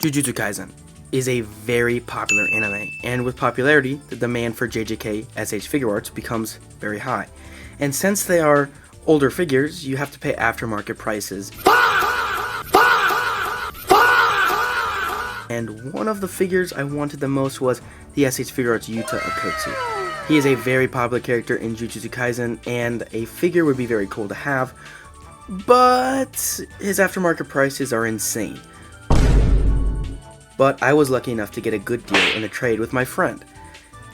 Jujutsu Kaisen is a very popular anime, and with popularity, the demand for JJK SH Figuarts becomes very high. And since they are older figures, you have to pay aftermarket prices. And one of the figures I wanted the most was the SH Figuarts Yuta Okotsu. He is a very popular character in Jujutsu Kaisen, and a figure would be very cool to have, but his aftermarket prices are insane. But I was lucky enough to get a good deal in a trade with my friend.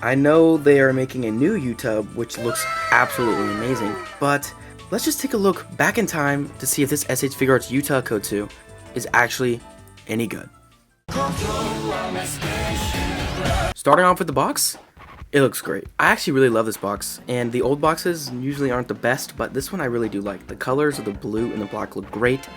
I know they are making a new Yuta, which looks absolutely amazing, but let's just take a look back in time to see if this SH Figuarts Yuta Okotsu is actually any good. Starting off with the box, it looks great. I actually really love this box, and the old boxes usually aren't the best, but this one I really do like. The colors of the blue and the black look great.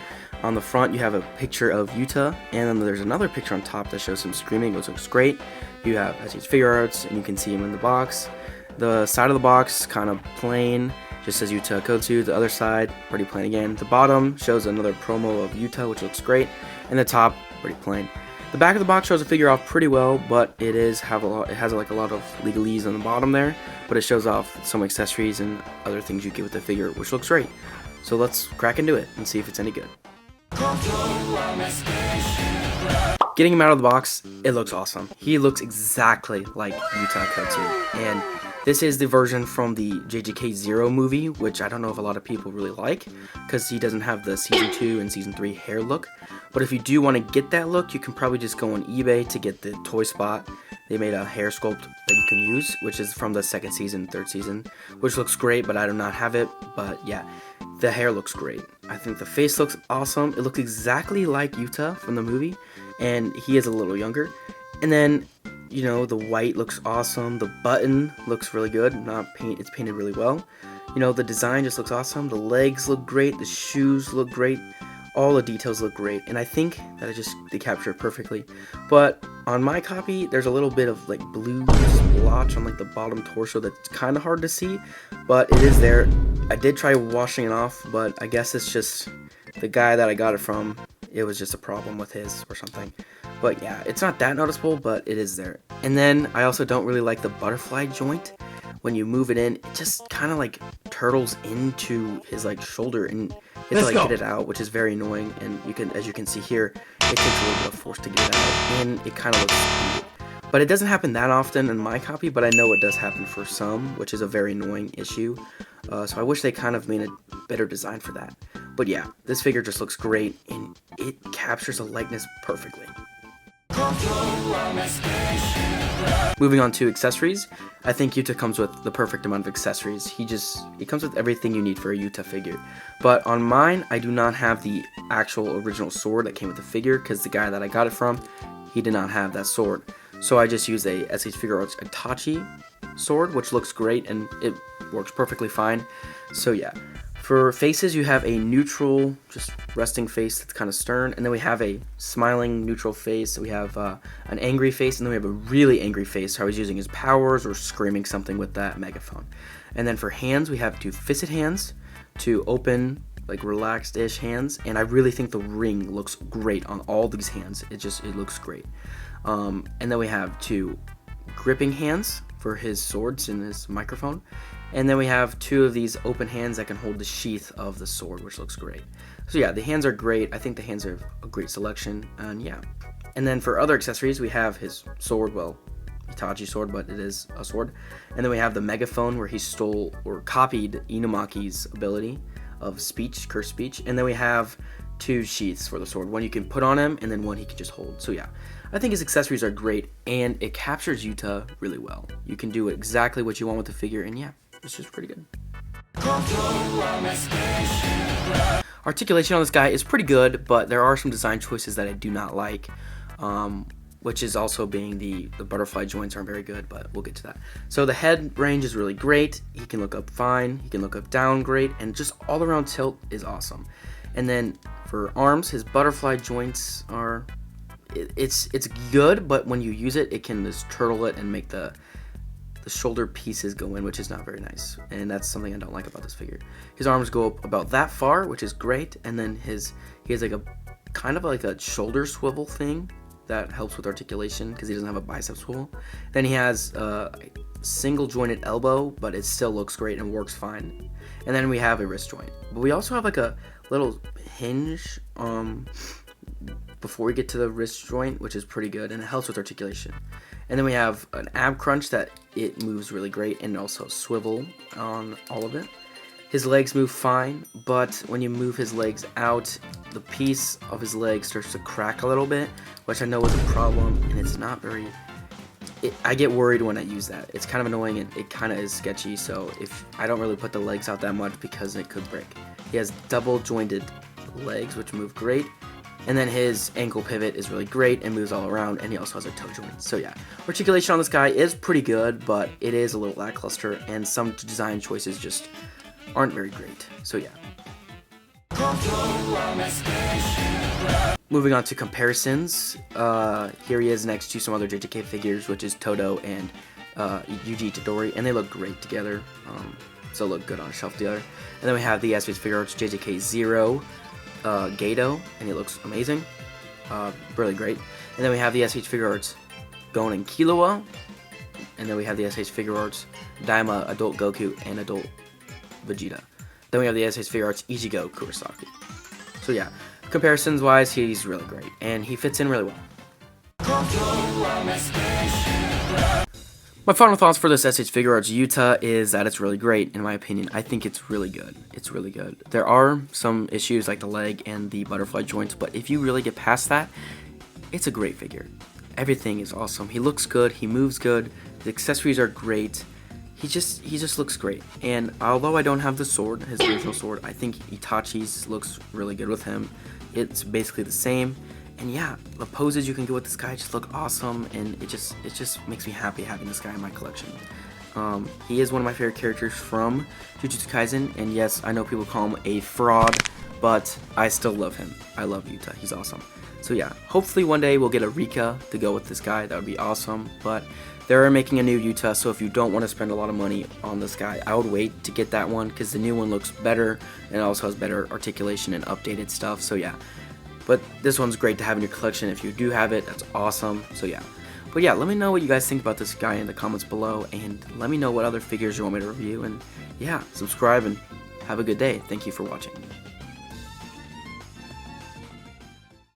On the front, you have a picture of Yuta, and then there's another picture on top that shows him screaming, which looks great. You have SH Figuarts, and you can see him in the box. The side of the box, kind of plain, just says Yuta Okotsu. The other side, pretty plain again. The bottom shows another promo of Yuta, which looks great, and the top, pretty plain. The back of the box shows the figure off pretty well, but it has like a lot of legalese on the bottom there, but it shows off some accessories and other things you get with the figure, which looks great. So let's crack into it and see if it's any good. Getting him out of the box, it looks awesome. He looks exactly like Yuta Okotsu, and this is the version from the JJK Zero movie, which I don't know if a lot of people really like, because he doesn't have the Season 2 and Season 3 hair look. But if you do want to get that look, you can probably just go on eBay to get the Toy Spot. They made a hair sculpt that you can use, which is from the second season, third season, which looks great, but I do not have it. But yeah, the hair looks great. I think the face looks awesome. It looks exactly like Yuta from the movie, and he is a little younger. And then, you know, the white looks awesome. The button looks really good. It's painted really well. You know, the design just looks awesome. The legs look great. The shoes look great. All the details look great, and I think that they capture it perfectly. But on my copy, there's a little bit of like blue splotch on like the bottom torso that's kind of hard to see, but it is there. I did try washing it off, but I guess it's just the guy that I got it from. It was just a problem with his or something. But yeah, it's not that noticeable, but it is there. And then I also don't really like the butterfly joint. When you move it in, it just kind of like turtles into his like shoulder, and you have to like get it out, which is very annoying. And you can, as you can see here, it takes a little bit of force to get it out, and it kind of looks weird. But it doesn't happen that often in my copy, but I know it does happen for some, which is a very annoying issue. So I wish they kind of made a better design for that. But yeah, this figure just looks great, and it captures the likeness perfectly. Moving on to accessories, I think Yuta comes with the perfect amount of accessories. He comes with everything you need for a Yuta figure. But on mine, I do not have the actual original sword that came with the figure, because the guy that I got it from, he did not have that sword. So I just used a SH Figuarts Itachi sword, which looks great, and it works perfectly fine. So yeah. For faces, you have a neutral, just resting face that's kind of stern, and then we have a smiling, neutral face. We have an angry face, and then we have a really angry face, how he's using his powers or screaming something with that megaphone. And then for hands, we have two fisted hands, two open, like relaxed-ish hands, and I really think the ring looks great on all these hands. It looks great. And then we have two gripping hands for his swords and his microphone. And then we have two of these open hands that can hold the sheath of the sword, which looks great. So yeah, the hands are great. I think the hands are a great selection, and yeah. And then for other accessories, we have his sword, well, Itachi sword, but it is a sword. And then we have the megaphone, where he stole or copied Inumaki's ability of speech, curse speech. And then we have two sheaths for the sword. One you can put on him, and then one he can just hold. So yeah, I think his accessories are great, and it captures Yuta really well. You can do exactly what you want with the figure, and yeah, it's just pretty good. Articulation on this guy is pretty good, but there are some design choices that I do not like, which is also being the butterfly joints aren't very good, but we'll get to that. So the head range is really great. He can look up fine, he can look up down great, and just all around tilt is awesome. And then for arms, his butterfly joints are, it's good, but when you use it, it can just turtle it and make the shoulder pieces go in, which is not very nice, and that's something I don't like about this figure. His arms go up about that far, which is great, and then he has like a kind of like a shoulder swivel thing that helps with articulation because he doesn't have a bicep swivel. Then he has a single jointed elbow, but it still looks great and works fine. And then we have a wrist joint, but we also have like a little hinge before we get to the wrist joint, which is pretty good, and it helps with articulation. And then we have an ab crunch that it moves really great, and also swivel on all of it. His legs move fine, but when you move his legs out, the piece of his leg starts to crack a little bit, which I know is a problem, and it's not very... I get worried when I use that. It's kind of annoying, and it kind of is sketchy, so if I don't really put the legs out that much because it could break. He has double jointed legs, which move great, and then his ankle pivot is really great and moves all around, and he also has a toe joint. So yeah, articulation on this guy is pretty good, but it is a little lackluster, and some design choices just aren't very great. So yeah. Moving on to comparisons, here he is next to some other JJK figures, which is Todo and Yuji Itadori, and they look great together, so look good on a shelf together. And then we have the Figuarts JJK 0 Gato, and he looks amazing, really great. And then we have the Figuarts Gon and Killua, and then we have the Figuarts Daima Adult Goku and Adult Vegeta. Then we have the Figuarts Ichigo Kurosaki. So yeah, comparisons wise, he's really great, and he fits in really well. My final thoughts for this Figuarts Yuta is that it's really great, in my opinion. I think it's really good. It's really good. There are some issues like the leg and the butterfly joints, but if you really get past that, it's a great figure. Everything is awesome. He looks good. He moves good. The accessories are great. He just looks great. And although I don't have the sword, his original sword, I think Itachi's looks really good with him. It's basically the same. And yeah, the poses you can get with this guy just look awesome, and it just makes me happy having this guy in my collection. He is one of my favorite characters from Jujutsu Kaisen, and yes, I know people call him a fraud, but I still love him. I love Yuta. He's awesome. So yeah, hopefully one day we'll get a Rika to go with this guy. That would be awesome, but they're making a new Yuta, so if you don't want to spend a lot of money on this guy, I would wait to get that one, because the new one looks better, and it also has better articulation and updated stuff, so yeah. But this one's great to have in your collection. If you do have it, that's awesome, so yeah. But yeah, let me know what you guys think about this guy in the comments below, and let me know what other figures you want me to review, and yeah, subscribe, and have a good day. Thank you for watching.